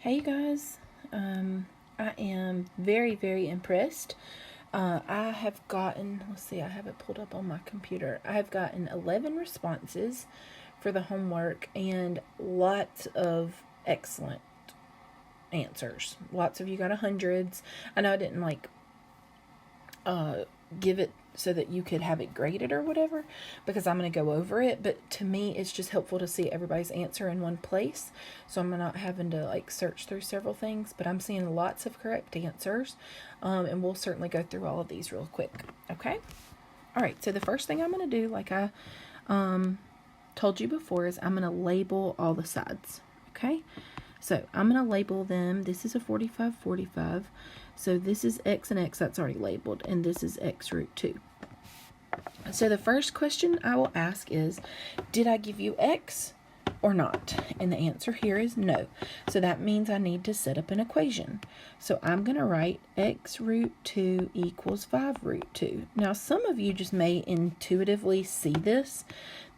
Hey you guys, I am very, very impressed. I have gotten, let's see, I have it pulled up on my computer. I have gotten 11 responses for the homework and lots of excellent answers. Lots of you got hundreds. I know I didn't give it so that you could have it graded or whatever, because I'm going to go over it, but to me it's just helpful to see everybody's answer in one place, so I'm not having to search through several things. But I'm seeing lots of correct answers, and we'll certainly go through all of these real quick. Okay, all right, so the first thing I'm going to do, like I told you before, is I'm going to label all the sides. Okay, so I'm going to label them. This is a 45, 45. So this is x and x, that's already labeled, and this is x root 2. So the first question I will ask is, did I give you x or not? And the answer here is no. So that means I need to set up an equation. So I'm going to write x root 2 equals 5 root 2. Now some of you just may intuitively see this,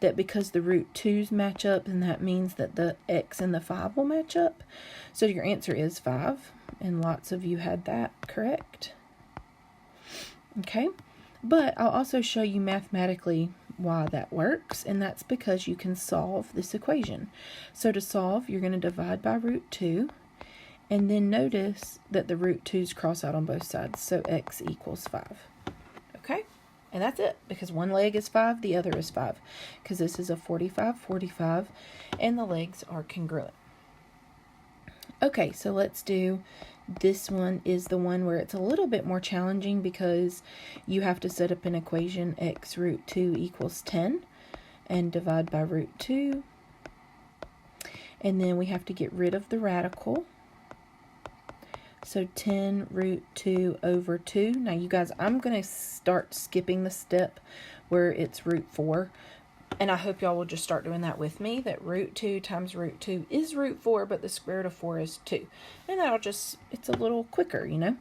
that because the root 2's match up, and that means that the x and the 5 will match up. So your answer is 5, and lots of you had that correct. Okay, but I'll also show you mathematically why that works, and that's because you can solve this equation. So to solve, you're going to divide by root 2, and then notice that the root 2's cross out on both sides, so x equals 5. Okay, and that's it, because one leg is 5, the other is 5, because this is a 45, 45, and the legs are congruent. Okay, so let's do, this one is the one where it's a little bit more challenging because you have to set up an equation, x root 2 equals 10, and divide by root 2. And then we have to get rid of the radical. So 10 root 2 over 2. Now you guys, I'm going to start skipping the step where it's root 4. And I hope y'all will just start doing that with me, that root 2 times root 2 is root 4, but the square root of 4 is 2. And that'll just, it's a little quicker, you know.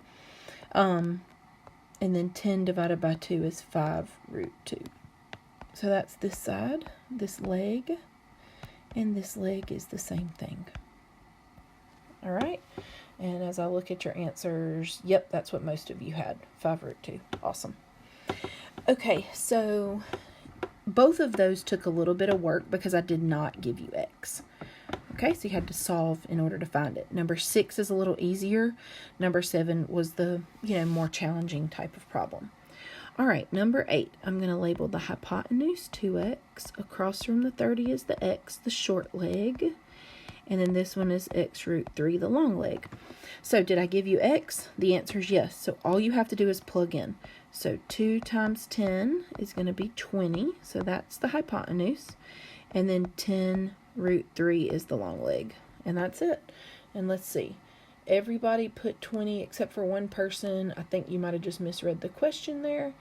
And then 10 divided by 2 is 5 root 2. So that's this side, this leg, and this leg is the same thing. All right. And as I look at your answers, yep, that's what most of you had, 5 root 2. Awesome. Okay, so both of those took a little bit of work because I did not give you x. Okay, so you had to solve in order to find it. Number 6 is a little easier. Number 7 was the, more challenging type of problem. All right, number 8, I'm going to label the hypotenuse 2x. Across from the 30 is the x, the short leg. And then this one is x root 3, the long leg. So did I give you x? The answer is yes. So all you have to do is plug in. So 2 times 10 is going to be 20. So that's the hypotenuse. And then 10 root 3 is the long leg. And that's it. And let's see. Everybody put 20 except for one person. I think you might have just misread the question there.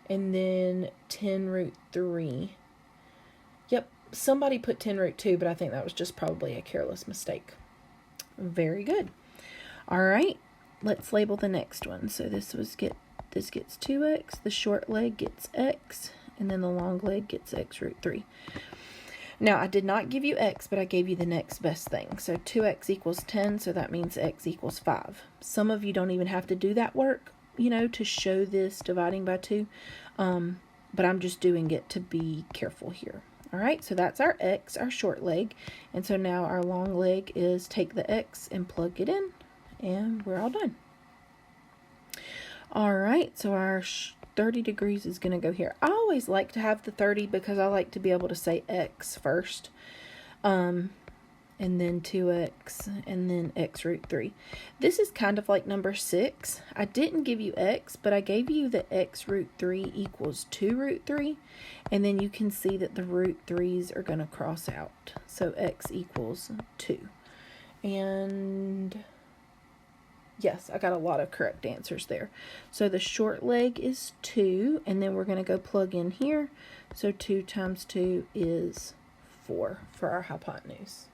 And then 10 root 3. Yep. Somebody put 10 root 2, but I think that was just probably a careless mistake. Very good. All right, let's label the next one. So this gets 2x, the short leg gets x, and then the long leg gets x root 3. Now, I did not give you x, but I gave you the next best thing. So 2x equals 10, so that means x equals 5. Some of you don't even have to do that work, to show this dividing by 2, but I'm just doing it to be careful here. All right, so that's our x, our short leg. And so now our long leg is take the x and plug it in, and we're all done. All right, so our 30 degrees is going to go here. I always like to have the 30 because I like to be able to say x first. And then 2x, and then x root 3. This is kind of like number 6. I didn't give you x, but I gave you that x root 3 equals 2 root 3, and then you can see that the root 3's are going to cross out. So x equals 2. And yes, I got a lot of correct answers there. So the short leg is 2, and then we're going to go plug in here. So 2 times 2 is 4 for our hypotenuse.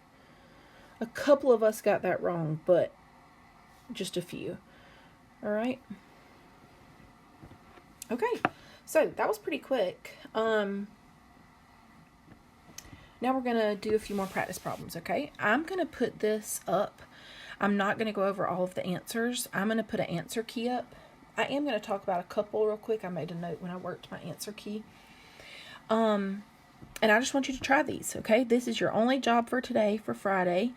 A couple of us got that wrong, but just a few. All right. Okay, so that was pretty quick. Now we're going to do a few more practice problems, okay? I'm going to put this up I'm not going to go over all of the answers. I'm going to put an answer key up. I am going to talk about a couple real quick. I made a note when I worked my answer key. And I just want you to try these, okay? This is your only job for today, for Friday.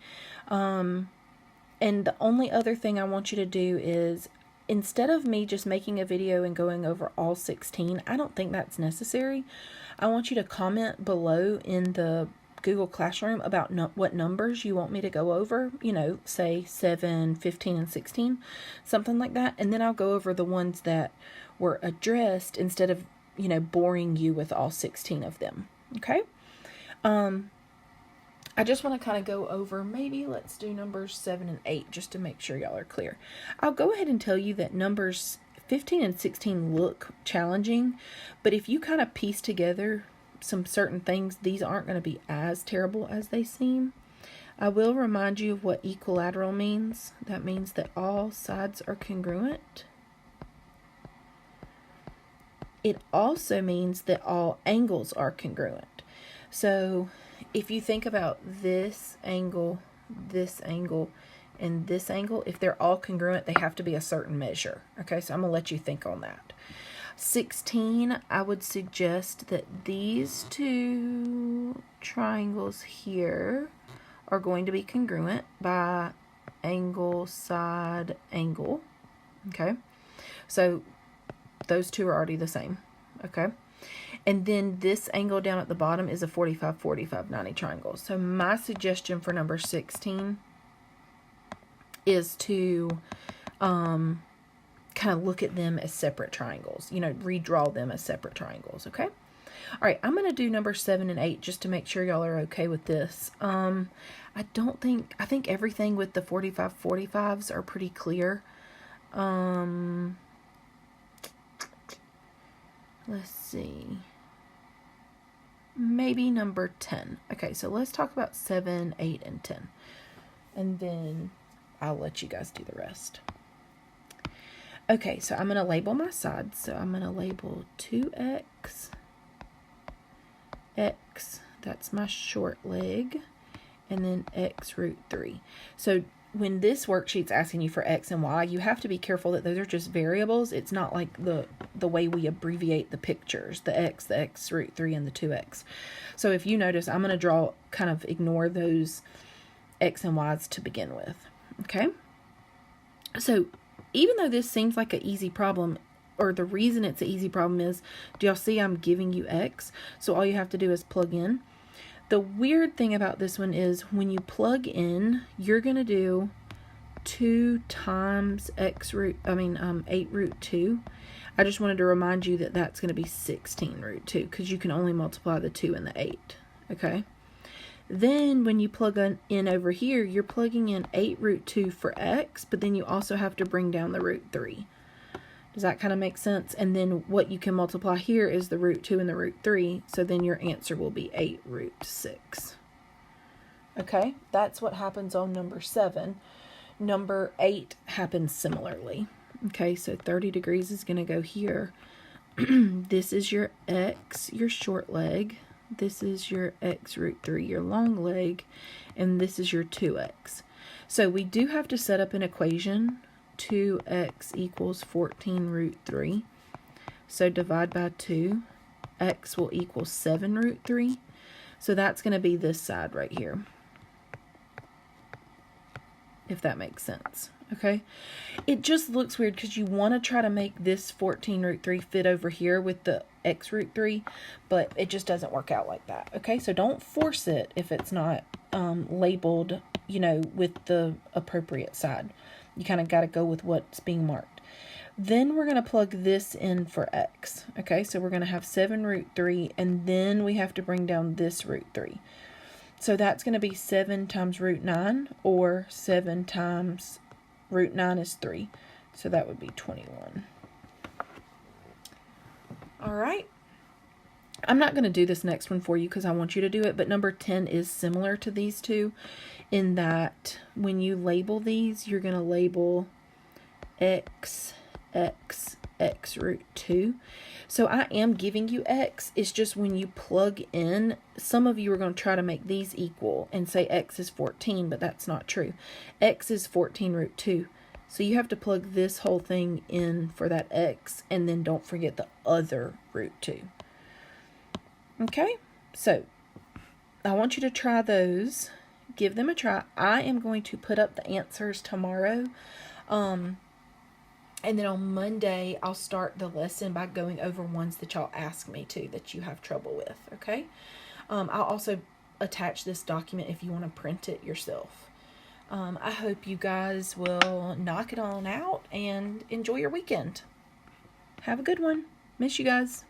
And the only other thing I want you to do is, instead of me just making a video and going over all 16, I don't think that's necessary. I want you to comment below in the Google Classroom about what numbers you want me to go over, you know, say 7, 15, and 16, something like that. And then I'll go over the ones that were addressed instead of, you know, boring you with all 16 of them. Okay? I just want to kind of go over, maybe let's do numbers 7 and 8 just to make sure y'all are clear. I'll go ahead and tell you that numbers 15 and 16 look challenging, but if you kind of piece together some certain things, these aren't going to be as terrible as they seem. I will remind you of what equilateral means. That means that all sides are congruent. It also means that all angles are congruent. So if you think about this angle, and this angle, if they're all congruent, they have to be a certain measure. Okay, so I'm going to let you think on that. 16, I would suggest that these two triangles here are going to be congruent by angle, side, angle. Okay, so those two are already the same. Okay, and then this angle down at the bottom is a 45, 45, 90 triangle. So my suggestion for number 16 is to kind of look at them as separate triangles, you know, redraw them as separate triangles. Okay. All right. I'm going to do number 7 and 8 just to make sure y'all are okay with this. I think everything with the 45, 45s are pretty clear. Let's see. Maybe number 10. Okay. So let's talk about 7, 8, and 10. And then I'll let you guys do the rest. Okay, so I'm going to label my sides. So I'm going to label 2x, x, that's my short leg, and then x root 3. So when this worksheet's asking you for x and y, you have to be careful that those are just variables. It's not like the way we abbreviate the pictures, the x root 3, and the 2x. So if you notice, I'm going to ignore those x and y's to begin with. Okay? So even though this seems like an easy problem, or the reason it's an easy problem is, do y'all see I'm giving you x? So all you have to do is plug in. The weird thing about this one is when you plug in, you're going to do 2 times 8 root 2. I just wanted to remind you that that's going to be 16 root 2 because you can only multiply the 2 and the 8. Okay? Then when you plug in over here, you're plugging in 8 root 2 for x, but then you also have to bring down the root 3. Does that kind of make sense? And then what you can multiply here is the root 2 and the root 3, so then your answer will be 8 root 6. Okay, that's what happens on number 7. Number 8 happens similarly. Okay, so 30 degrees is going to go here. This is your x, your short leg. This is your x root 3, your long leg, and this is your 2x. So we do have to set up an equation. 2x equals 14 root 3. So divide by 2. X will equal 7 root 3. So that's going to be this side right here, if that makes sense. Okay, it just looks weird because you want to try to make this 14 root 3 fit over here with the x root 3, but it just doesn't work out like that. Okay, so don't force it if it's not labeled, you know, with the appropriate side. You kind of got to go with what's being marked. Then we're going to plug this in for x. Okay, so we're going to have 7 root 3, and then we have to bring down this root 3. So that's going to be 7 times root 9, or 7 times root 9 is 3. So that would be 21. All right. I'm not going to do this next one for you because I want you to do it, but number 10 is similar to these two in that when you label these, you're going to label x, x, x root 2. So I am giving you x. It's just when you plug in, some of you are going to try to make these equal and say x is 14, but that's not true. X is 14 root 2. So you have to plug this whole thing in for that x, and then don't forget the other root 2. Okay, so I want you to try those. Give them a try. I am going to put up the answers tomorrow. And then on Monday, I'll start the lesson by going over ones that y'all ask me to, that you have trouble with, okay? I'll also attach this document if you want to print it yourself. I hope you guys will knock it on out and enjoy your weekend. Have a good one. Miss you guys.